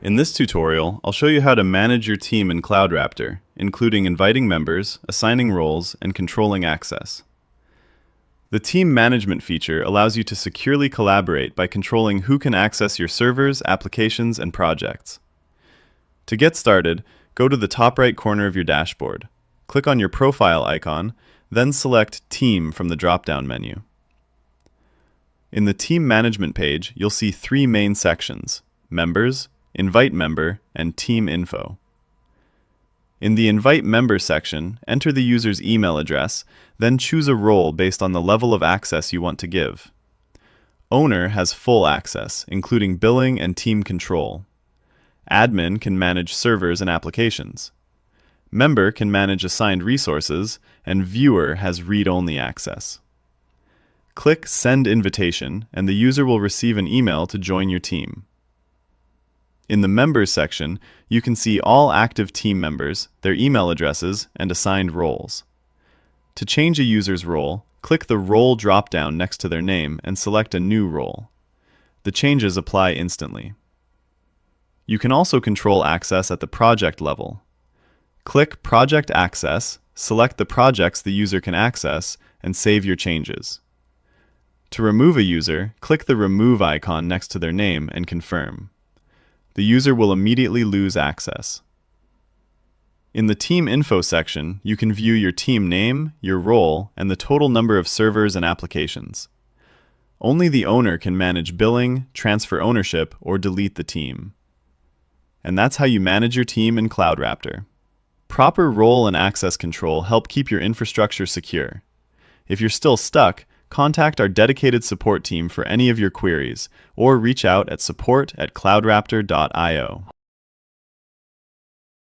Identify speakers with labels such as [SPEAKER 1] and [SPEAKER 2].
[SPEAKER 1] In this tutorial, I'll show you how to manage your team in CloudRaptor, including inviting members, assigning roles, and controlling access. The team management feature allows you to securely collaborate by controlling who can access your servers, applications, and projects. To get started, go to the top right corner of your dashboard. Click on your profile icon, then select Team from the drop-down menu. In the Team Management page, you'll see three main sections: Members, Invite Member, and Team Info. In the Invite Member section, enter the user's email address, then choose a role based on the level of access you want to give. Owner has full access, including billing and team control. Admin can manage servers and applications. Member can manage assigned resources, and Viewer has read-only access. Click Send Invitation, and the user will receive an email to join your team. In the Members section, you can see all active team members, their email addresses, and assigned roles. To change a user's role, click the Role drop-down next to their name and select a new role. The changes apply instantly. You can also control access at the project level. Click Project Access, select the projects the user can access, and save your changes. To remove a user, click the Remove icon next to their name and confirm. The user will immediately lose access. In the Team Info section, you can view your team name, your role, and the total number of servers and applications. Only the owner can manage billing, transfer ownership, or delete the team. And that's how you manage your team in CloudRaptor. Proper role and access control help keep your infrastructure secure. If you're still stuck, contact our dedicated support team for any of your queries, or reach out at support@cloudraptor.io.